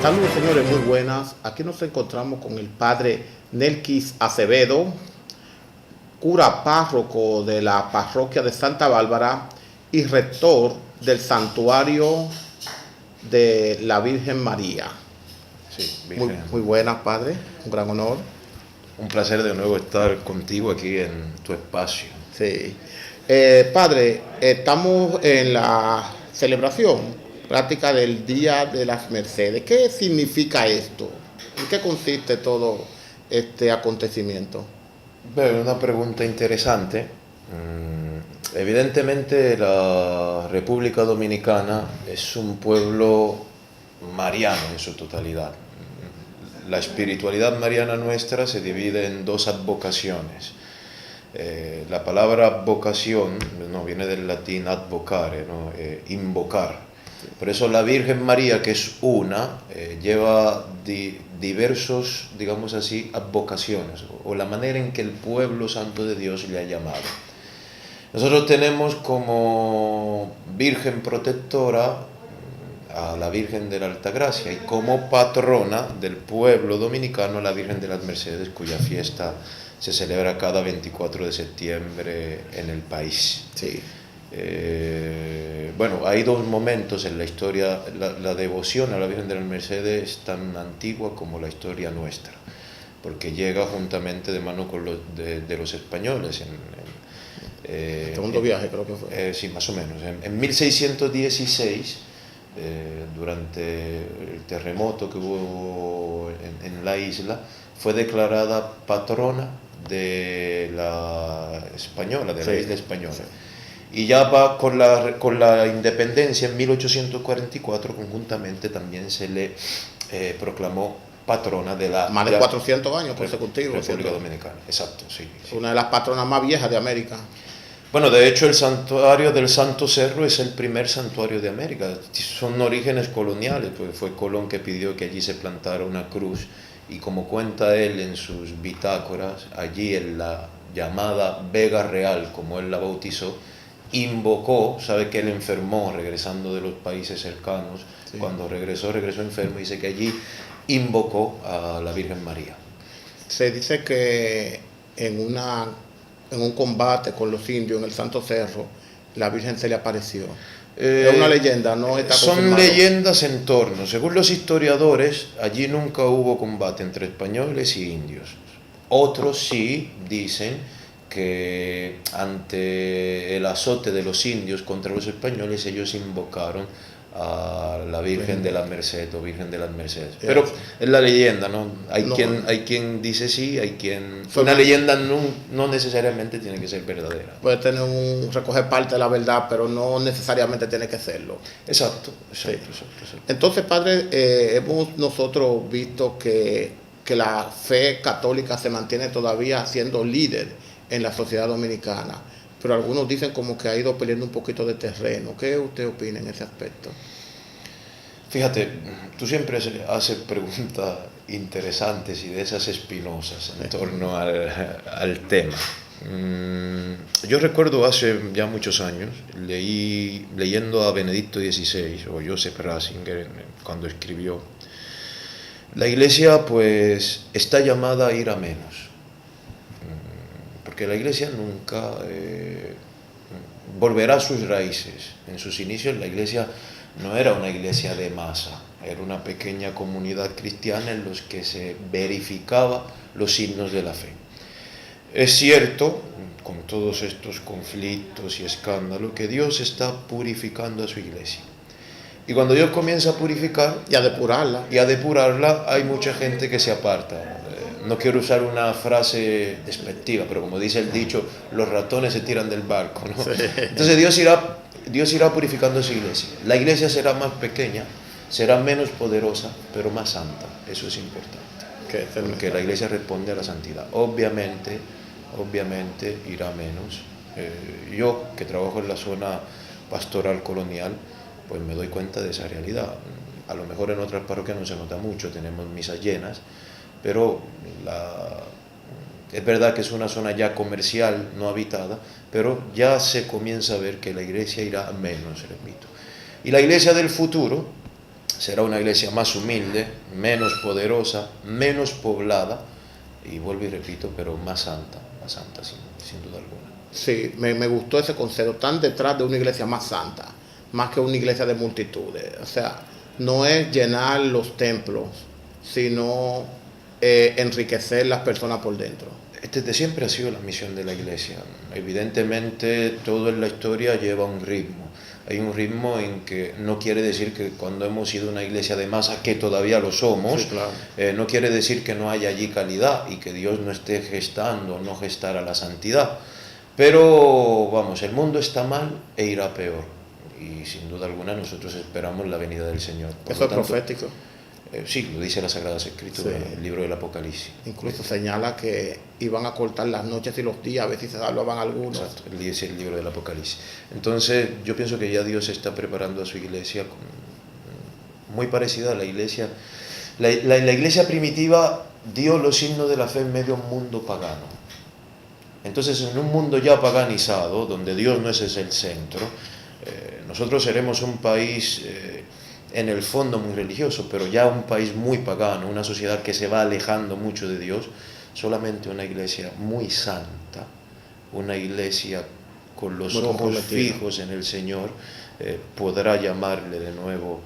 Saludos, señores, muy buenas. Aquí nos encontramos con el padre Nelkis Acevedo, cura párroco de la parroquia de Santa Bárbara y rector del santuario de la Virgen María. Sí, Muy buenas, padre, un gran honor. Un placer de nuevo estar contigo aquí en tu espacio. Sí. Padre, estamos en la celebración práctica del Día de las Mercedes. ¿Qué significa esto? ¿En qué consiste todo este acontecimiento? Bueno, una pregunta interesante. Evidentemente la República Dominicana es un pueblo mariano en su totalidad. La espiritualidad mariana nuestra se divide en dos advocaciones. La palabra vocación viene del latín advocare, ¿no? Invocar. Por eso la Virgen María, que es una, lleva diversos, digamos así, advocaciones, o la manera en que el pueblo santo de Dios le ha llamado. Nosotros tenemos como Virgen protectora a la Virgen de la Altagracia y como patrona del pueblo dominicano la Virgen de las Mercedes, cuya fiesta se celebra cada 24 de septiembre en el país. Sí. Bueno, hay dos momentos en la historia. La devoción a la Virgen de las Mercedes es tan antigua como la historia nuestra, porque llega juntamente de mano con de los españoles. El segundo viaje creo que fue. Sí, más o menos. En 1616, durante el terremoto que hubo en la isla, fue declarada patrona de la española, de la isla española. Sí. Y ya va con la independencia en 1844, conjuntamente también se le proclamó patrona de la... Más de 400 años consecutivos. República Dominicana, exacto, sí. Una de las patronas más viejas de América. Bueno, de hecho el santuario del Santo Cerro es el primer santuario de América. Son orígenes coloniales, porque fue Colón que pidió que allí se plantara una cruz, y como cuenta él en sus bitácoras, allí en la llamada Vega Real, como él la bautizó, invocó, sabe que él enfermó regresando de los países cercanos, sí. Cuando regresó enfermo, dice que allí invocó a la Virgen María. Se dice que en un combate con los indios en el Santo Cerro, la Virgen se le apareció. Es una leyenda, no está confirmado. Son leyendas en torno. Según los historiadores, allí nunca hubo combate entre españoles y indios. Otros sí dicen que ante el azote de los indios contra los españoles, ellos invocaron a la Virgen de las Mercedes o Virgen de las Mercedes. Pero es la leyenda, ¿no? Hay quien dice sí, hay quien... Una leyenda no necesariamente tiene que ser verdadera. Puede tener recoger parte de la verdad, pero no necesariamente tiene que serlo. Exacto. Sí. Entonces, padre, hemos nosotros visto que la fe católica se mantiene todavía siendo líder en la sociedad dominicana, pero algunos dicen como que ha ido perdiendo un poquito de terreno. ¿Qué usted opina en ese aspecto? Fíjate, tú siempre haces preguntas interesantes y de esas espinosas en torno al tema. Yo recuerdo hace ya muchos años, leyendo a Benedicto XVI o Joseph Ratzinger cuando escribió, la Iglesia pues está llamada a ir a menos, porque la Iglesia nunca volverá a sus raíces. En sus inicios la Iglesia no era una iglesia de masa, era una pequeña comunidad cristiana en los que se verificaba los signos de la fe. Es cierto, con todos estos conflictos y escándalos, que Dios está purificando a su iglesia. Y cuando Dios comienza a purificar y a depurarla, hay mucha gente que se aparta. No quiero usar una frase despectiva, pero como dice el dicho, los ratones se tiran del barco, ¿no? Sí. Entonces Dios irá purificando su iglesia. La iglesia será más pequeña, será menos poderosa, pero más santa. Eso es importante. Porque la iglesia responde a la santidad. Obviamente irá menos. Yo, que trabajo en la zona pastoral colonial, pues me doy cuenta de esa realidad. A lo mejor en otras parroquias no se nota mucho, tenemos misas llenas, pero es verdad que es una zona ya comercial, no habitada, pero ya se comienza a ver que la iglesia irá menos, repito. Y la iglesia del futuro será una iglesia más humilde, menos poderosa, menos poblada, y vuelvo y repito, pero más santa sin duda alguna. Sí, me gustó ese concepto, tan detrás de una iglesia más santa, más que una iglesia de multitudes. O sea, no es llenar los templos, sino enriquecer las personas por dentro. Desde siempre ha sido la misión de la iglesia. Evidentemente, todo en la historia lleva un ritmo. Hay un ritmo en que no quiere decir que cuando hemos sido una iglesia de masa, que todavía lo somos, sí, claro. No quiere decir que no haya allí calidad y que Dios no esté gestando, no gestara la santidad. Pero, vamos, el mundo está mal e irá peor. Y sin duda alguna nosotros esperamos la venida del Señor. Eso es profético. Sí, lo dice las Sagradas Escrituras, Sí. el libro del Apocalipsis. Incluso señala que iban a cortar las noches y los días, a ver si se salvaban algunos. Exacto, dice el libro del Apocalipsis. Entonces, yo pienso que ya Dios está preparando a su iglesia muy parecida a la iglesia. La iglesia primitiva dio los signos de la fe en medio de un mundo pagano. Entonces, en un mundo ya paganizado, donde Dios no es el centro, nosotros seremos un país en el fondo muy religioso, pero ya un país muy pagano, una sociedad que se va alejando mucho de Dios. Solamente una iglesia muy santa, una iglesia con los ojos fijos en el Señor, podrá llamarle de nuevo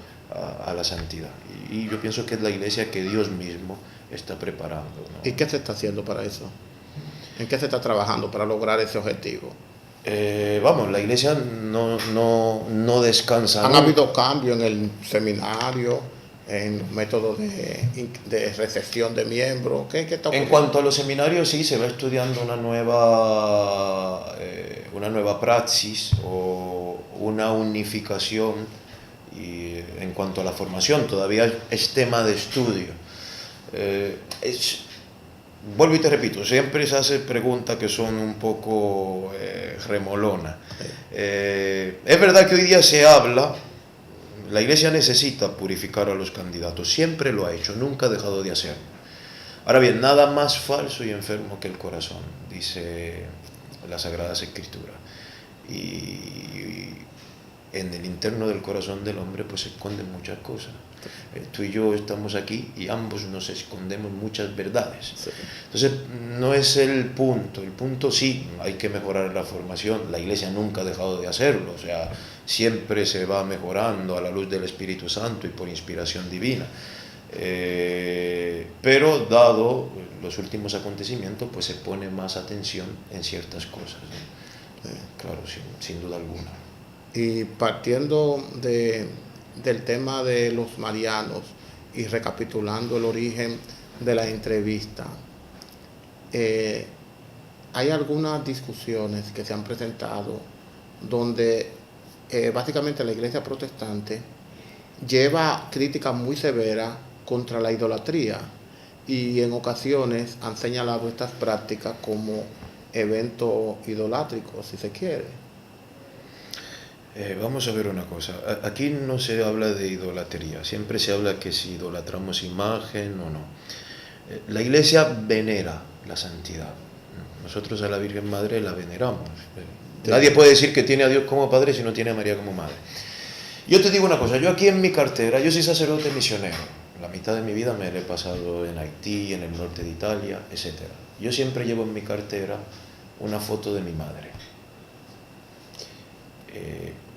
a la santidad. Y yo pienso que es la iglesia que Dios mismo está preparando, ¿no? ¿Y qué se está haciendo para eso? ¿En qué se está trabajando para lograr ese objetivo? Vamos, la iglesia no descansa. ¿Han habido cambios en el seminario, en los métodos de recepción de miembros? ¿Qué está ocurriendo? En cuanto a los seminarios, sí, se va estudiando una nueva praxis o una unificación. Y en cuanto a la formación, todavía es tema de estudio. Vuelvo y te repito, siempre se hace preguntas que son un poco remolonas. Es verdad que hoy día se habla, la iglesia necesita purificar a los candidatos, siempre lo ha hecho, nunca ha dejado de hacerlo. Ahora bien, nada más falso y enfermo que el corazón, dice las Sagradas Escrituras. Y en el interno del corazón del hombre pues se esconden muchas cosas. Tú y yo estamos aquí y ambos nos escondemos muchas verdades. Sí. Entonces no es el punto sí, hay que mejorar la formación, la iglesia nunca ha dejado de hacerlo, o sea, siempre se va mejorando a la luz del Espíritu Santo y por inspiración divina. Pero dado los últimos acontecimientos pues se pone más atención en ciertas cosas, ¿no? Claro, sin duda alguna. Y partiendo del tema de los marianos y recapitulando el origen de la entrevista, hay algunas discusiones que se han presentado donde básicamente la iglesia protestante lleva críticas muy severas contra la idolatría y en ocasiones han señalado estas prácticas como eventos idolátricos, si se quiere. Vamos a ver una cosa, aquí no se habla de idolatría, siempre se habla que si idolatramos imagen o no. La iglesia venera la santidad, nosotros a la Virgen Madre la veneramos. Nadie puede decir que tiene a Dios como Padre si no tiene a María como Madre. Yo te digo una cosa, yo aquí en mi cartera, yo soy sacerdote misionero, la mitad de mi vida me la he pasado en Haití, en el norte de Italia, etc. Yo siempre llevo en mi cartera una foto de mi madre.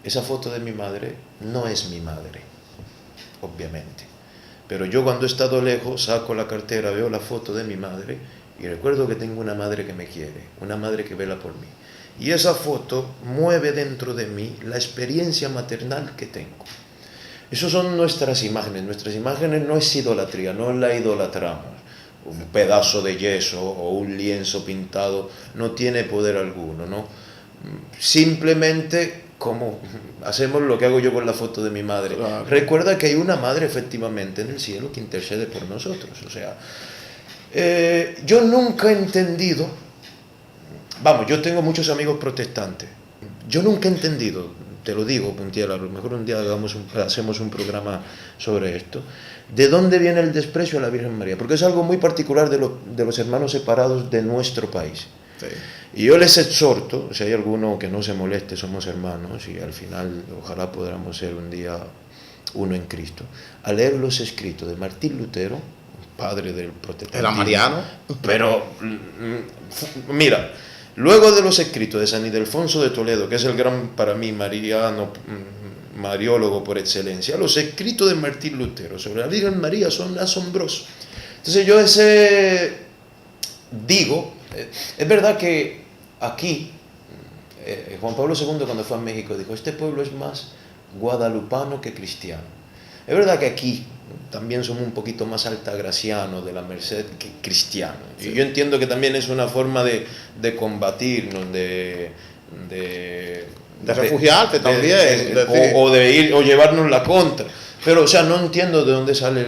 Esa foto de mi madre no es mi madre, obviamente, pero yo cuando he estado lejos saco la cartera, veo la foto de mi madre y recuerdo que tengo una madre que me quiere, una madre que vela por mí, y esa foto mueve dentro de mí la experiencia maternal que tengo. Esas son nuestras imágenes no es idolatría, no la idolatramos. Un pedazo de yeso o un lienzo pintado no tiene poder alguno, ¿no? Simplemente como hacemos lo que hago yo con la foto de mi madre. Claro. Recuerda que hay una madre efectivamente en el cielo que intercede por nosotros. O sea, yo nunca he entendido, vamos, yo tengo muchos amigos protestantes, yo nunca he entendido, te lo digo, a lo mejor un día hacemos un programa sobre esto, de dónde viene el desprecio a la Virgen María, porque es algo muy particular de los hermanos separados de nuestro país. Sí. Y yo les exhorto, si hay alguno que no se moleste, somos hermanos y al final ojalá podamos ser un día uno en Cristo. Al leer los escritos de Martín Lutero, padre del protestantismo. Era mariano. Pero, mira, luego de los escritos de San Ildefonso de Toledo, que es el gran, para mí, mariólogo por excelencia, los escritos de Martín Lutero sobre la Virgen María son asombrosos. Entonces yo digo, es verdad que aquí, Juan Pablo II cuando fue a México dijo, este pueblo es más guadalupano que cristiano. Es verdad que aquí también somos un poquito más altagracianos de la Merced que cristianos. Sí. Y yo entiendo que también es una forma de combatirnos, de refugiarte también. O de ir, o llevarnos la contra. Pero, o sea, no entiendo de dónde sale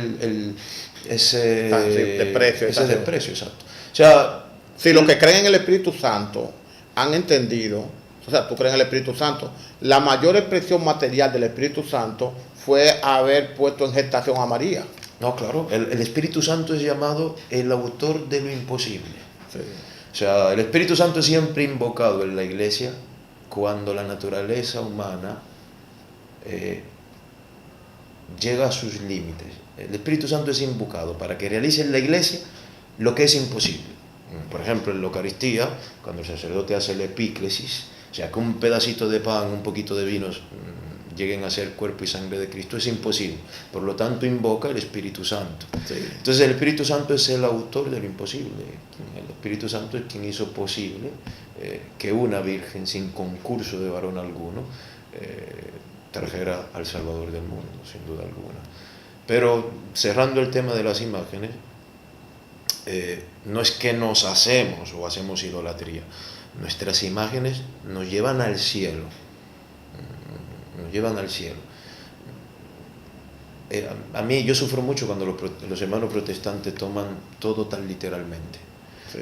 ese desprecio, exacto. O sea, si los que creen en el Espíritu Santo han entendido, o sea, tú crees en el Espíritu Santo, la mayor expresión material del Espíritu Santo fue haber puesto en gestación a María. No, claro, el Espíritu Santo es llamado el autor de lo imposible. Sí. O sea, el Espíritu Santo es siempre invocado en la Iglesia cuando la naturaleza humana llega a sus límites. El Espíritu Santo es invocado para que realice en la Iglesia lo que es imposible. Por ejemplo, en la Eucaristía, cuando el sacerdote hace la epíclesis, o sea, que un pedacito de pan, un poquito de vino lleguen a ser cuerpo y sangre de Cristo, es imposible. Por lo tanto, invoca el Espíritu Santo. Sí. Entonces, el Espíritu Santo es el autor de lo imposible. El Espíritu Santo es quien hizo posible que una virgen sin concurso de varón alguno trajera al Salvador del mundo, sin duda alguna. Pero, cerrando el tema de las imágenes, no es que nos hacemos o hacemos idolatría. Nuestras imágenes nos llevan al cielo. Nos llevan al cielo. A mí, yo sufro mucho cuando los hermanos protestantes toman todo tan literalmente. Sí.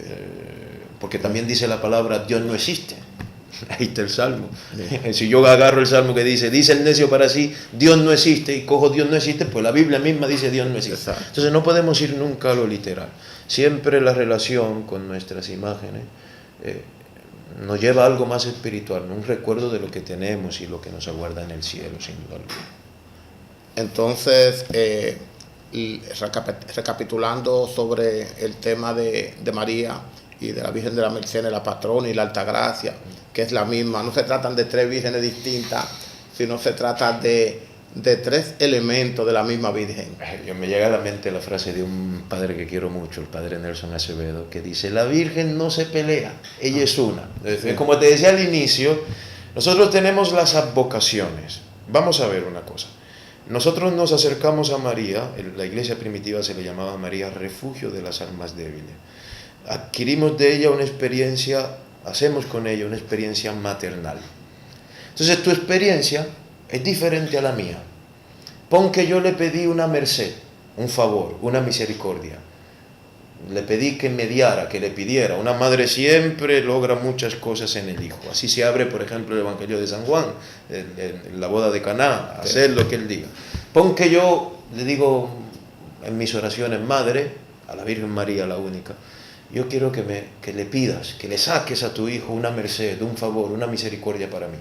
Porque también dice la palabra, Dios no existe. Ahí está el Salmo. Sí. Si yo agarro el Salmo que dice el necio para sí, Dios no existe, y cojo Dios no existe, pues la Biblia misma dice Dios no existe. Exacto. Entonces no podemos ir nunca a lo literal. Siempre la relación con nuestras imágenes nos lleva a algo más espiritual, un recuerdo de lo que tenemos y lo que nos aguarda en el cielo, sin duda alguna. Entonces, recapitulando sobre el tema de María y de la Virgen de la Merced, la patrona y la Altagracia, que es la misma, no se tratan de tres vírgenes distintas, sino se trata de tres elementos de la misma Virgen. Me llega a la mente la frase de un padre que quiero mucho, el padre Nelson Acevedo, que dice, la Virgen no se pelea, ella es una. Sí. Como te decía al inicio, nosotros tenemos las advocaciones. Vamos a ver una cosa. Nosotros nos acercamos a María, en la iglesia primitiva se le llamaba María refugio de las almas débiles. Adquirimos de ella una experiencia, hacemos con ella una experiencia maternal. Entonces tu experiencia es diferente a la mía. Pon que yo le pedí una merced, un favor, una misericordia. Le pedí que mediara, que le pidiera. Una madre siempre logra muchas cosas en el hijo. Así se abre, por ejemplo, el Evangelio de San Juan, en la boda de Caná, hacer lo que él diga. Pon que yo le digo en mis oraciones, madre, a la Virgen María, la única, yo quiero que le pidas, que le saques a tu hijo una merced, un favor, una misericordia para mí.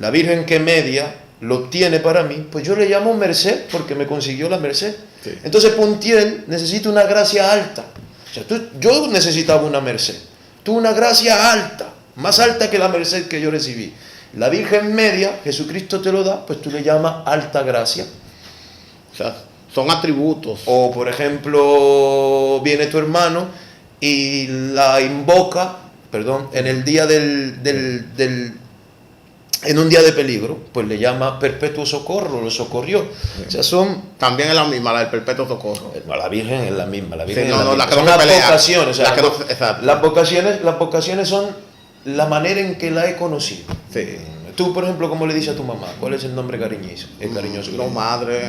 La Virgen que media lo tiene para mí, pues yo le llamo merced porque me consiguió la merced. Sí. Entonces Puntiel necesita una gracia alta. O sea, yo necesitaba una merced. Tú una gracia alta, más alta que la merced que yo recibí. La Virgen media, Jesucristo te lo da, pues tú le llamas alta gracia. O sea, son atributos. O por ejemplo, viene tu hermano y la invoca, en el día en un día de peligro, pues le llama perpetuo socorro, lo socorrió. Sí. O sea, son... También es la misma, la del perpetuo socorro. La Virgen es la misma, la Virgen sí, es la misma. Son las vocaciones, o sea, las vocaciones son la manera en que la he conocido. Sí. Tú, por ejemplo, ¿cómo le dices a tu mamá? ¿Cuál es el nombre cariñoso? No, madre.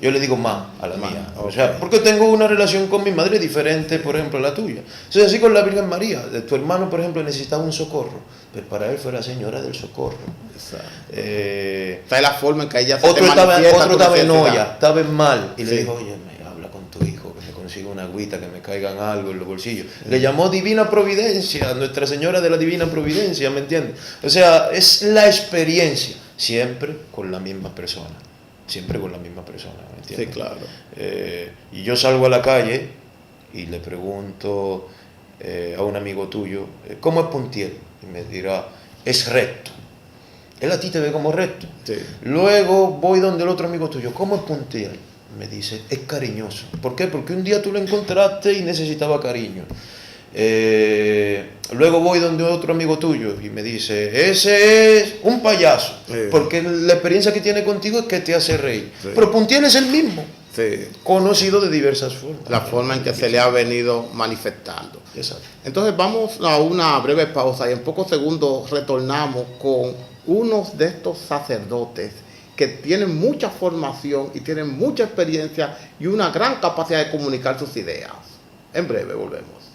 Yo le digo ma a la mía. Okay. O sea, porque tengo una relación con mi madre diferente, por ejemplo, a la tuya. Entonces, así con la Virgen María. Tu hermano, por ejemplo, necesitaba un socorro. Pero para él fue la señora del socorro. Esta es la forma en que ella se Otro estaba en olla, estaba en mal. Y le dijo, oye, habla con tu hijo, que me consiga una agüita, que me caigan algo en los bolsillos. Le llamó Divina Providencia, Nuestra Señora de la Divina Providencia, ¿me entiendes? O sea, es la experiencia, siempre con la misma persona. siempre con la misma persona, ¿me entiendes? Sí, claro. Y yo salgo a la calle y le pregunto a un amigo tuyo, ¿cómo es Puntiel? Y me dirá, es recto. Él a ti te ve como recto. Sí. Luego voy donde el otro amigo tuyo, ¿cómo es Puntiel? Me dice, es cariñoso. ¿Por qué? Porque un día tú lo encontraste y necesitaba cariño. Luego voy donde otro amigo tuyo y me dice, ese es un payaso, porque la experiencia que tiene contigo es que te hace reír. Sí. Pero Puntiel es el mismo, Sí. conocido de diversas formas. La forma en que se le ha venido manifestando. Exacto. Entonces vamos a una breve pausa y en pocos segundos retornamos con unos de estos sacerdotes que tienen mucha formación y tienen mucha experiencia y una gran capacidad de comunicar sus ideas. En breve volvemos.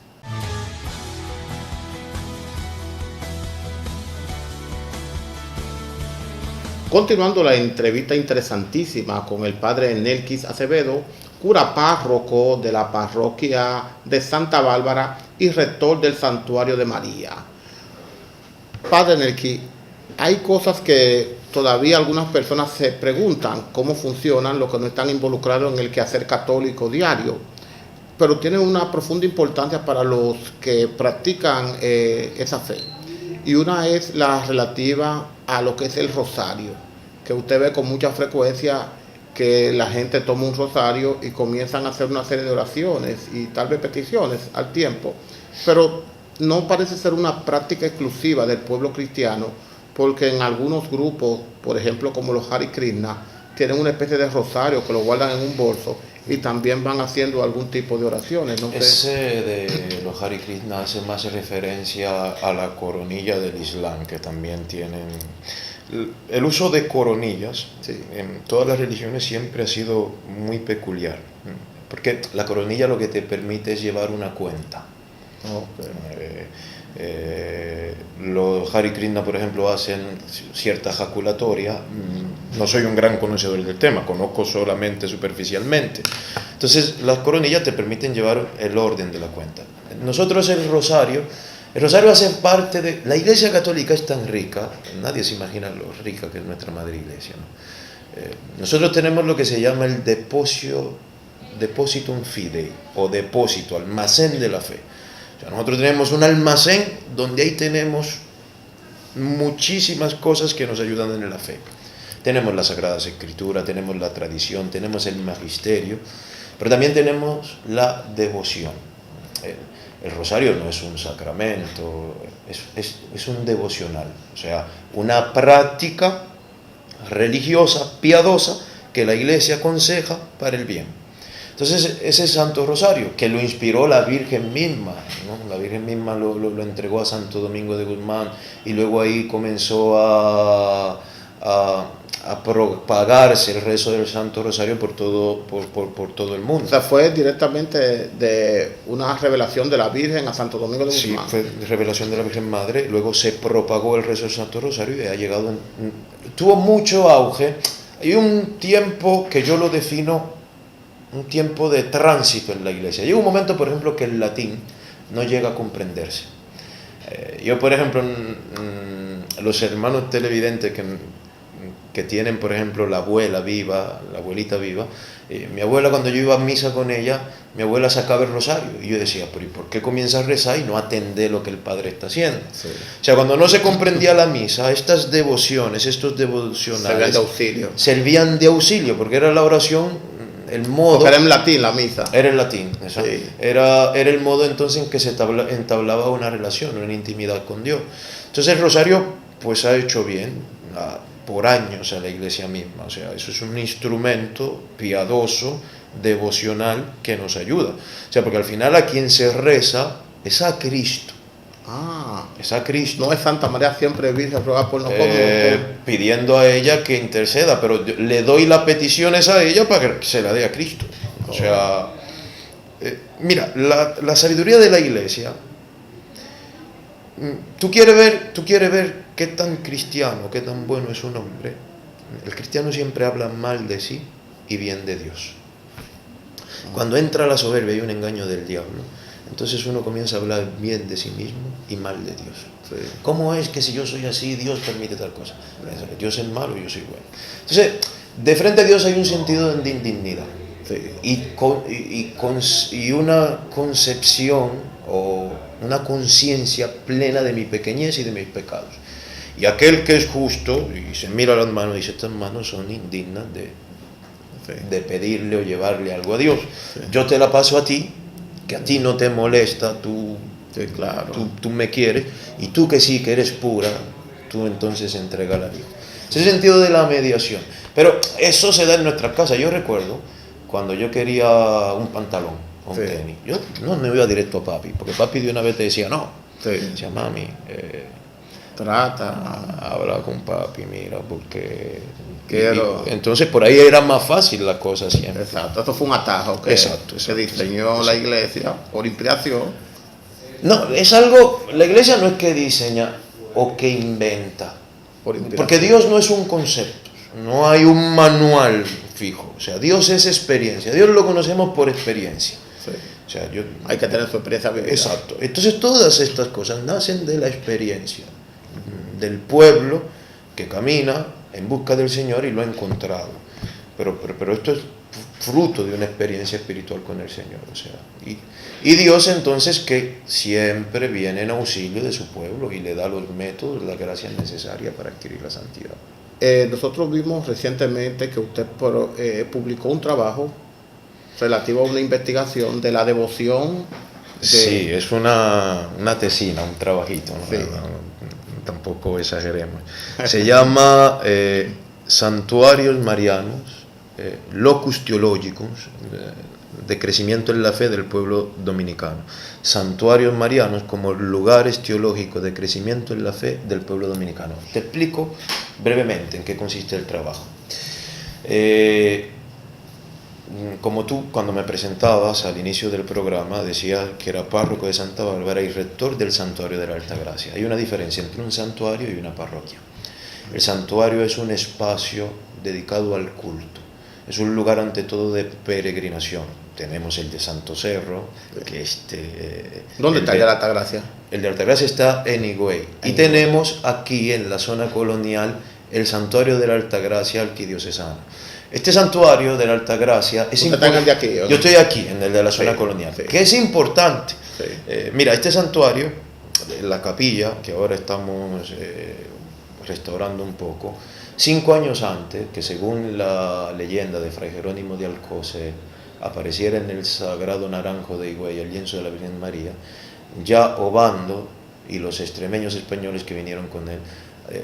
Continuando la entrevista interesantísima con el padre Nelkis Acevedo, cura párroco de la parroquia de Santa Bárbara y rector del Santuario de María. Padre Nelkis, hay cosas que todavía algunas personas se preguntan cómo funcionan los que no están involucrados en el quehacer católico diario, pero tienen una profunda importancia para los que practican esa fe. Y una es la relativa a lo que es el rosario, que usted ve con mucha frecuencia que la gente toma un rosario y comienzan a hacer una serie de oraciones y tal vez peticiones al tiempo, pero no parece ser una práctica exclusiva del pueblo cristiano, porque en algunos grupos, por ejemplo como los Hare Krishna, tienen una especie de rosario que lo guardan en un bolso y también van haciendo algún tipo de oraciones. No sé. Ese de los Hare Krishna hace más referencia a la coronilla del Islam, que también tienen... El uso de coronillas, sí, en todas las religiones siempre ha sido muy peculiar, porque la coronilla lo que te permite es llevar una cuenta. Okay. Los Hare Krishna, por ejemplo, hacen cierta ejaculatoria. No soy un gran conocedor del tema, conozco solamente superficialmente. Entonces, las coronillas te permiten llevar el orden de la cuenta. Nosotros el rosario hace parte de... La Iglesia Católica es tan rica, nadie se imagina lo rica que es nuestra Madre Iglesia, ¿no? Nosotros tenemos lo que se llama el depositum fidei, o depósito, almacén de la fe. O sea, nosotros tenemos un almacén donde ahí tenemos muchísimas cosas que nos ayudan en la fe. Tenemos las Sagradas Escrituras, tenemos la tradición, tenemos el magisterio, pero también tenemos la devoción. El rosario no es un sacramento, es un devocional, o sea, una práctica religiosa, piadosa, que la Iglesia aconseja para el bien. Entonces, ese Santo Rosario, que lo inspiró la Virgen misma, ¿no? La Virgen misma lo entregó a Santo Domingo de Guzmán y luego ahí comenzó a propagarse el rezo del Santo Rosario por todo el mundo. O sea, fue directamente de una revelación de la Virgen a Santo Domingo de Guzmán. Sí, fue revelación de la Virgen Madre, luego se propagó el rezo del Santo Rosario y ha llegado... tuvo mucho auge. Hay un tiempo que yo lo defino, un tiempo de tránsito en la Iglesia. Llega un momento, por ejemplo, que el latín no llega a comprenderse. Yo, por ejemplo, los hermanos televidentes que tienen, por ejemplo, la abuelita viva, mi abuela, cuando yo iba a misa con ella, mi abuela sacaba el rosario y yo decía, pero ¿y por qué comienza a rezar y no atender lo que el Padre está haciendo? Sí. O sea, cuando no se comprendía la misa, estas devociones, estos devocionales servían de auxilio, porque era la oración, el modo... Porque era en latín la misa. Era en latín, exacto. Sí. Era el modo entonces en que se entablaba una relación, una intimidad con Dios. Entonces el rosario pues ha hecho bien por años a la Iglesia misma. O sea, eso es un instrumento piadoso, devocional, que nos ayuda. O sea, porque al final a quien se reza es a Cristo. Es a Cristo. No es Santa María siempre Virgen, ruega por nosotros. Pidiendo a ella que interceda, pero le doy las peticiones a ella para que se la dé a Cristo. O sea, mira, la sabiduría de la Iglesia, tú quieres ver qué tan cristiano, qué tan bueno es un hombre. El cristiano siempre habla mal de sí y bien de Dios. Cuando entra la soberbia y un engaño del diablo, entonces uno comienza a hablar bien de sí mismo y mal de Dios. Sí. ¿Cómo es que si yo soy así, Dios permite tal cosa? Dios es malo y yo soy bueno. Entonces, De frente a Dios hay un sentido de indignidad. Sí. Y una concepción o una conciencia plena de mi pequeñez y de mis pecados. Y aquel que es justo y se mira las manos y dice, estas manos son indignas de pedirle o llevarle algo a Dios. Sí. Yo te la paso a ti, que a ti no te molesta, tú, sí, claro. tú me quieres, y tú que sí, que eres pura, tú entonces entrégala a Dios. Ese sentido de la mediación. Pero eso se da en nuestras casas. Yo recuerdo cuando yo quería un pantalón o un tenis, yo no me iba directo a papi, porque papi de una vez te decía, no, decía, mami, habla con papi, mira, porque quiero. Entonces por ahí era más fácil la cosa siempre. Exacto, esto fue un atajo que se diseñó la iglesia por inspiración. No, es algo, la iglesia no es que diseña o que inventa, porque Dios no es un concepto, no hay un manual fijo, o sea, Dios es experiencia, Dios lo conocemos por experiencia. Sí. O sea, hay que tener su experiencia vivida. Exacto. Entonces todas estas cosas nacen de la experiencia del pueblo que camina en busca del Señor y lo ha encontrado. Pero esto es fruto de una experiencia espiritual con el Señor. O sea, y Dios entonces que siempre viene en auxilio de su pueblo y le da los métodos, las gracias necesarias para adquirir la santidad. Nosotros vimos recientemente que usted publicó un trabajo relativo a una investigación de la devoción. Sí, es una tesina, un trabajito, ¿no? Sí. Tampoco exageremos. Se llama Santuarios Marianos, Locus Theologicus, de crecimiento en la fe del pueblo dominicano. Santuarios marianos como lugares teológicos de crecimiento en la fe del pueblo dominicano. Te explico brevemente en qué consiste el trabajo. Como tú cuando me presentabas al inicio del programa decías que era párroco de Santa Bárbara y rector del Santuario de la Altagracia. Hay una diferencia entre un santuario y una parroquia. El santuario es un espacio dedicado al culto. Es un lugar ante todo de peregrinación. Tenemos el de Santo Cerro, que ¿dónde está el de la Altagracia? El de Altagracia está en Higüey. Y tenemos aquí en la zona colonial el Santuario de la Altagracia arquidiocesana. Este santuario de la Altagracia es importante. Aquí, ¿o no? Yo estoy aquí, en el de la zona colonial, que es importante. Sí. Mira, este santuario, la capilla, que ahora estamos restaurando un poco, 5 años antes, que según la leyenda de Fray Jerónimo de Alcocer, apareciera en el Sagrado Naranjo de Higüey el lienzo de la Virgen María, ya Obando y los extremeños españoles que vinieron con él,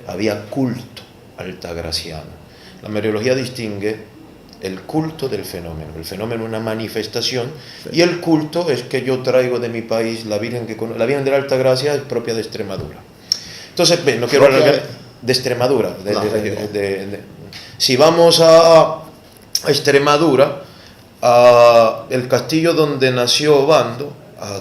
había culto altagraciano. La Mariología distingue el culto del fenómeno. El fenómeno es una manifestación, sí. Y el culto es que yo traigo de mi país la Virgen de la Altagracia es propia de Extremadura. Entonces, no quiero hablar de Extremadura. Si vamos a Extremadura, el castillo donde nació Obando, a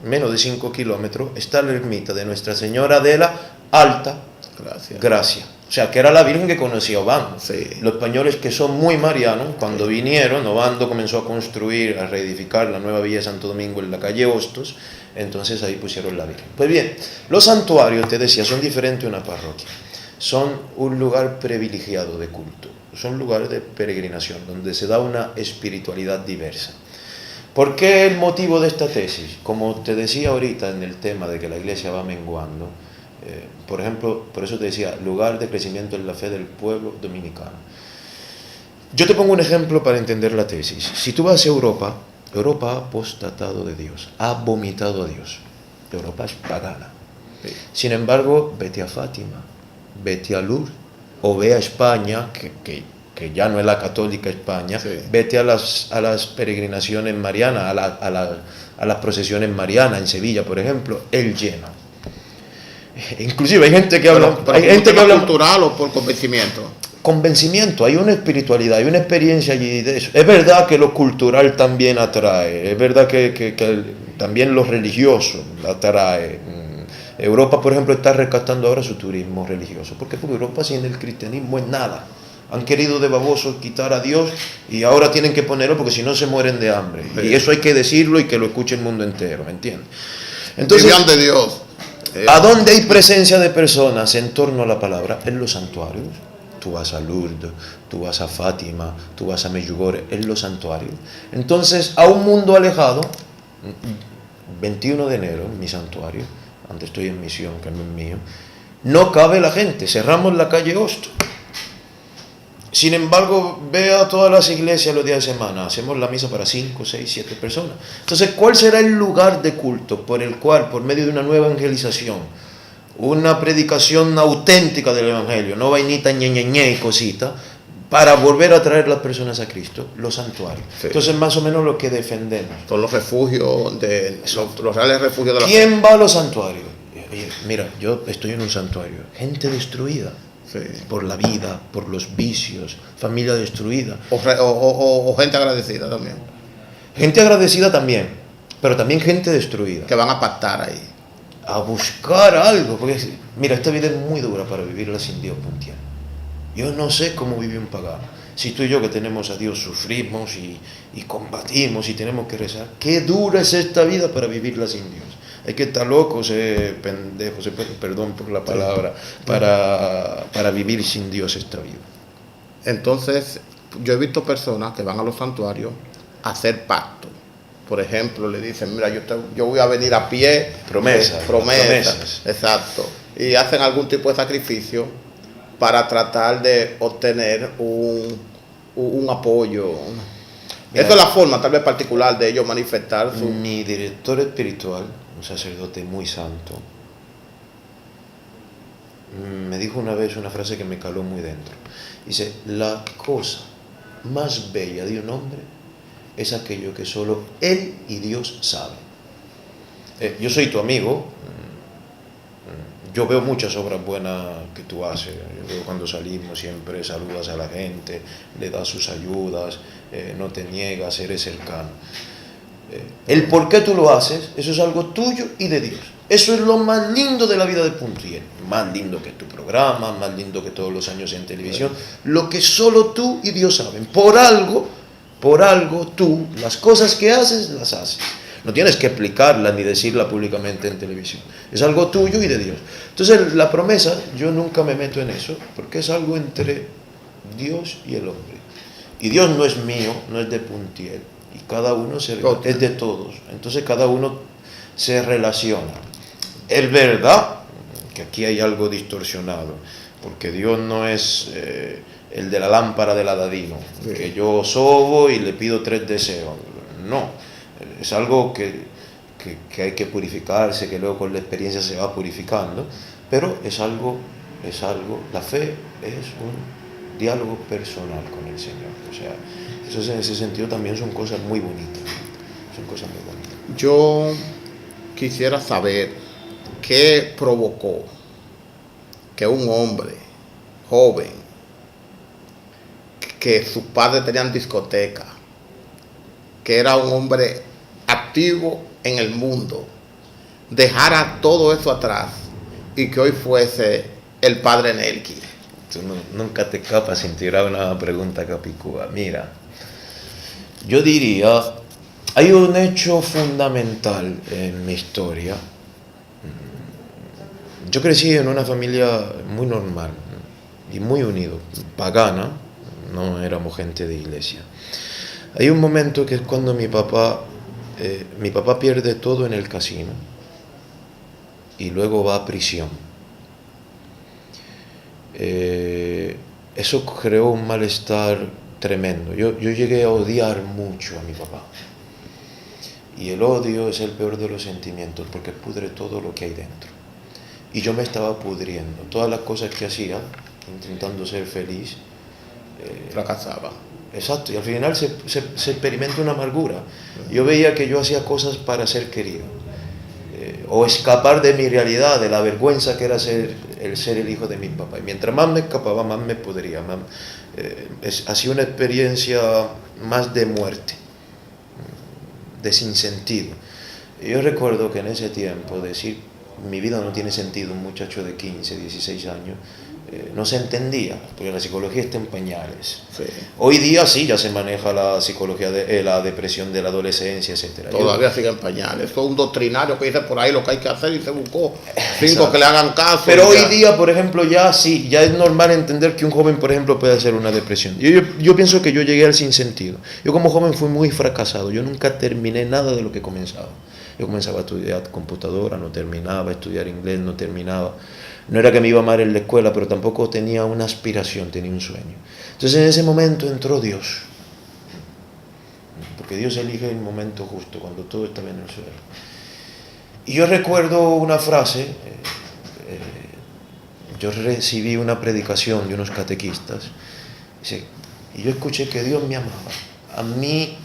menos de 5 kilómetros, está la ermita de Nuestra Señora de la Altagracia. O sea, que era la Virgen que conocía a Obando. Sí. Los españoles que son muy marianos, cuando vinieron, Obando comenzó a construir, a reedificar la nueva Villa de Santo Domingo en la calle Hostos, entonces ahí pusieron la Virgen. Pues bien, los santuarios, te decía, son diferentes a una parroquia. Son un lugar privilegiado de culto, son lugares de peregrinación, donde se da una espiritualidad diversa. ¿Por qué el motivo de esta tesis? Como te decía ahorita en el tema de que la iglesia va menguando, por ejemplo, por eso te decía, lugar de crecimiento en la fe del pueblo dominicano. Yo te pongo un ejemplo para entender la tesis. Si tú vas a Europa, Europa ha apostatado de Dios, ha vomitado a Dios. Europa es pagana. Sí. Sin embargo, vete a Fátima, vete a Lourdes, o ve a España, que ya no es la católica España, sí. Vete a las peregrinaciones marianas, a las procesiones marianas en Sevilla, por ejemplo, el lleno. Inclusive hay gente que habla... ¿Hay gente que habla cultural o por convencimiento? Convencimiento, hay una espiritualidad, hay una experiencia allí de eso. Es verdad que lo cultural también atrae, es verdad que también lo religioso atrae. Europa, por ejemplo, está rescatando ahora su turismo religioso. ¿Por qué? Porque Europa sin el cristianismo es nada. Han querido de babosos quitar a Dios y ahora tienen que ponerlo porque si no se mueren de hambre. Sí. Y eso hay que decirlo y que lo escuche el mundo entero, ¿me entiendes? Entonces, vivan de Dios. ¿A dónde hay presencia de personas en torno a la palabra? En los santuarios. tú vas a Lourdes, tú vas a Fátima, tú vas a Medjugorje, en los santuarios. Entonces, a un mundo alejado, 21 de enero, mi santuario, donde estoy en misión, que no es mío, no cabe la gente, cerramos la calle Hosto. Sin embargo, ve a todas las iglesias los días de semana, hacemos la misa para 5, 6, 7 personas. Entonces, ¿cuál será el lugar de culto por el cual, por medio de una nueva evangelización, una predicación auténtica del evangelio, no vainita, ñe y cosita, para volver a traer las personas a Cristo? Los santuarios. Sí. Entonces, más o menos lo que defendemos. Son los refugios, los reales refugios de la ¿Quién fe va a los santuarios? Mira, yo estoy en un santuario, gente destruida. Sí. Por la vida, por los vicios, familia destruida. O gente agradecida también. Gente agradecida también, pero también gente destruida. Que van a pactar ahí. A buscar algo, porque mira, esta vida es muy dura para vivirla sin Dios, Puntiel. Yo no sé cómo vive un pagano. Si tú y yo que tenemos a Dios sufrimos y combatimos y tenemos que rezar, qué dura es esta vida para vivirla sin Dios. Hay que estar loco, pendejo, perdón por la palabra, para vivir sin Dios esta vida. Entonces, yo he visto personas que van a los santuarios a hacer pactos. Por ejemplo, le dicen, mira, yo voy a venir a pie. Promesas. Exacto. Y hacen algún tipo de sacrificio para tratar de obtener un apoyo. Mira, esa es la forma tal vez particular de ellos manifestar su... Mi director espiritual, un sacerdote muy santo, me dijo una vez una frase que me caló muy dentro. Dice, la cosa más bella de un hombre es aquello que solo él y Dios saben. Yo soy tu amigo, yo veo muchas obras buenas que tú haces. Yo veo cuando salimos siempre saludas a la gente, le das sus ayudas, no te niegas, eres cercano. El por qué tú lo haces, eso es algo tuyo y de Dios. Eso es lo más lindo de la vida de Puntiel. Más lindo que tu programa, más lindo que todos los años en televisión. Lo que solo tú y Dios saben. Por algo tú, las cosas que haces, las haces. No tienes que explicarla ni decirla públicamente en televisión. Es algo tuyo y de Dios. Entonces, la promesa, yo nunca me meto en eso, porque es algo entre Dios y el hombre. Y Dios no es mío, no es de Puntiel. Y cada uno es de todos. Entonces, cada uno se relaciona. Es verdad que aquí hay algo distorsionado, porque Dios no es el de la lámpara del Aladino, sí, que yo sobo y le pido 3 deseos. No. Es algo que hay que purificarse, que luego con la experiencia se va purificando, pero es algo, la fe es un diálogo personal con el Señor. O sea, eso en ese sentido también son cosas muy bonitas. Yo quisiera saber qué provocó que un hombre joven, que sus padres tenían discoteca, que era un hombre activo en el mundo, dejara todo eso atrás y que hoy fuese el padre Nelky. Tú nunca te escapas sin tirar una pregunta capicúa. Mira, yo diría, hay un hecho fundamental en mi historia. Yo crecí en una familia muy normal y muy unido, pagana, no éramos gente de iglesia. Hay un momento que es cuando mi papá pierde todo en el casino y luego va a prisión. Eso creó un malestar tremendo. Yo llegué a odiar mucho a mi papá. Y el odio es el peor de los sentimientos porque pudre todo lo que hay dentro. Y yo me estaba pudriendo. Todas las cosas que hacía, intentando ser feliz, fracasaba. Exacto, y al final se experimenta una amargura. Yo veía que yo hacía cosas para ser querido, o escapar de mi realidad, de la vergüenza que era ser el hijo de mi papá. Y mientras más me escapaba, más me podría, hacía una experiencia más de muerte, de sinsentido. Y yo recuerdo que en ese tiempo decir, mi vida no tiene sentido, un muchacho de 15, 16 años, no se entendía, porque la psicología está en pañales. Sí. Hoy día sí, ya se maneja la psicología de la depresión de la adolescencia, etcétera. Todavía sigue en pañales. Eso es un doctrinario que dice por ahí lo que hay que hacer y se buscó 5 que le hagan caso. Pero hoy día, por ejemplo, ya sí, ya es normal entender que un joven, por ejemplo, puede hacer una depresión. Yo pienso que yo llegué al sinsentido. Yo como joven fui muy fracasado. Yo nunca terminé nada de lo que comenzaba. Yo comenzaba a estudiar computadora, no terminaba, a estudiar inglés, no terminaba. No era que me iba mal en la escuela, pero tampoco tenía una aspiración, tenía un sueño. Entonces en ese momento entró Dios. Porque Dios elige el momento justo, cuando todo está bien en el suelo. Y yo recuerdo una frase, yo recibí una predicación de unos catequistas, y yo escuché que Dios me amaba. A mí,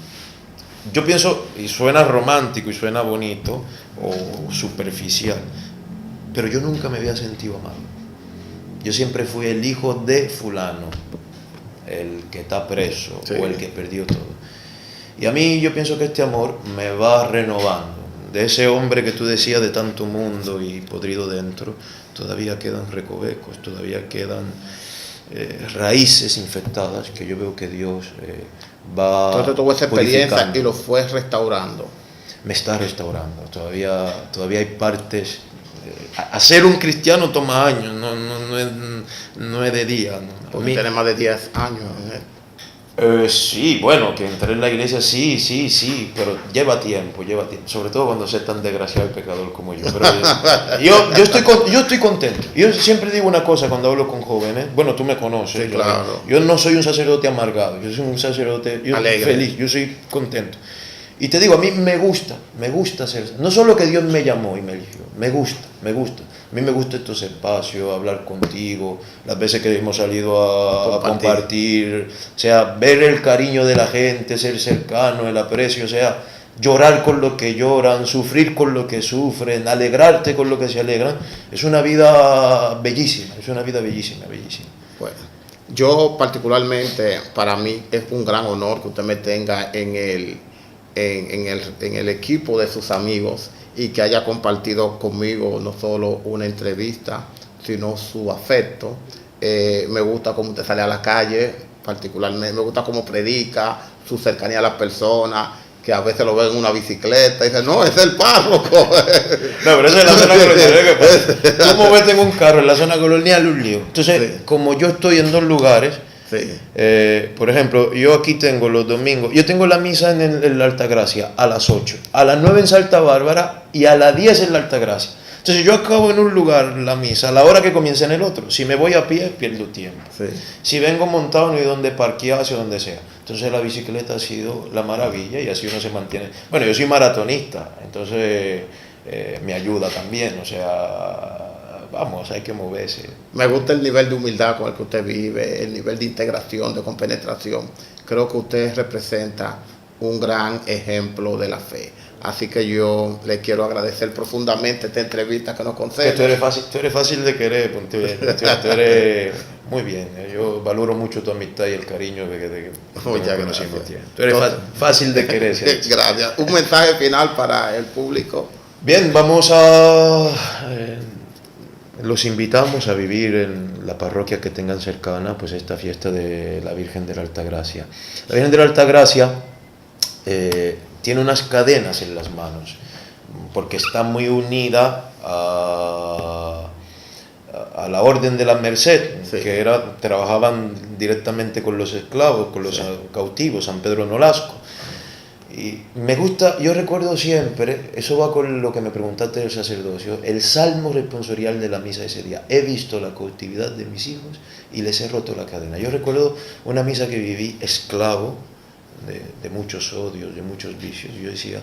yo pienso, y suena romántico y suena bonito, o superficial, pero yo nunca me había sentido amado. Yo siempre fui el hijo de fulano, el que está preso, sí, o el que perdió todo. Y a mí yo pienso que este amor me va renovando. De ese hombre que tú decías de tanto mundo y podrido dentro, todavía quedan recovecos, todavía quedan raíces infectadas que yo veo que Dios va. Entonces tuvo esa experiencia y lo fue restaurando. Me está restaurando. Todavía hay partes. Hacer un cristiano toma años, no es de día. ¿No? Porque tiene más de 10 años. Sí, bueno, que entrar en la iglesia sí, pero lleva tiempo, sobre todo cuando seas tan desgraciado y pecador como yo. Pero yo estoy contento. Yo siempre digo una cosa cuando hablo con jóvenes, bueno, tú me conoces, sí, claro. Yo no soy un sacerdote amargado, yo soy un sacerdote feliz, yo soy contento. Y te digo, a mí me gusta ser, no solo que Dios me llamó y me eligió, me gusta. A mí me gusta estos espacios, hablar contigo, las veces que hemos salido a compartir, o sea, ver el cariño de la gente, ser cercano, el aprecio, o sea, llorar con lo que lloran, sufrir con lo que sufren, alegrarte con lo que se alegran. Es una vida bellísima, bellísima. Bueno, yo particularmente, para mí es un gran honor que usted me tenga en el equipo de sus amigos y que haya compartido conmigo no solo una entrevista, sino su afecto. Me gusta cómo usted sale a la calle, particularmente, me gusta cómo predica, su cercanía a las personas, que a veces lo ven en una bicicleta y dicen, no, es el párroco. No, pero eso es la zona colonial. Tú moverte en un carro en la zona colonial, un lío. Entonces, sí, como yo estoy en 2 lugares, sí, por ejemplo, yo aquí tengo los domingos, yo tengo la misa en la Altagracia a las 8, a las 9 en Santa Bárbara y a las 10 en la Altagracia. Entonces yo acabo en un lugar la misa a la hora que comienza en el otro. Si me voy a pie, pierdo tiempo. Sí. Si vengo montado, no hay donde parquear, hacia donde sea. Entonces la bicicleta ha sido la maravilla y así uno se mantiene. Bueno, yo soy maratonista, entonces me ayuda también, o sea, vamos, hay que moverse. Me gusta el nivel de humildad con el que usted vive, el nivel de integración, de compenetración. Creo que usted representa un gran ejemplo de la fe. Así que yo le quiero agradecer profundamente esta entrevista que nos concede. Tú eres fácil de querer, tú eres muy bien. Yo valoro mucho tu amistad y el cariño que muchas gracias. Tú eres fácil de querer. Gracias. Un mensaje final para el público. Bien, vamos a... los invitamos a vivir en la parroquia que tengan cercana, pues esta fiesta de la Virgen de la Altagracia. La Virgen de la Altagracia tiene unas cadenas en las manos, porque está muy unida a la Orden de la Merced, sí, que trabajaban directamente con los esclavos, con los, sí, cautivos, San Pedro Nolasco. Y me gusta, yo recuerdo siempre, eso va con lo que me preguntaste del sacerdocio, el salmo responsorial de la misa ese día. He visto la cautividad de mis hijos y les he roto la cadena. Yo recuerdo una misa que viví esclavo de muchos odios, de muchos vicios. Yo decía,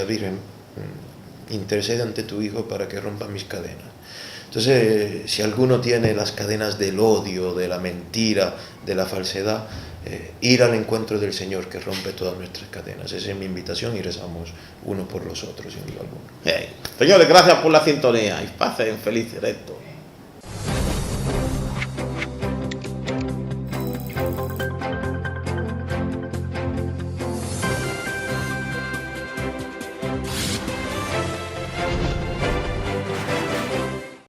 Virgen, intercede ante tu Hijo para que rompa mis cadenas. Entonces, si alguno tiene las cadenas del odio, de la mentira, de la falsedad, ir al encuentro del Señor que rompe todas nuestras cadenas. Esa es mi invitación y rezamos unos por los otros, sin duda alguna. Señores, gracias por la sintonía y pasen feliz directo.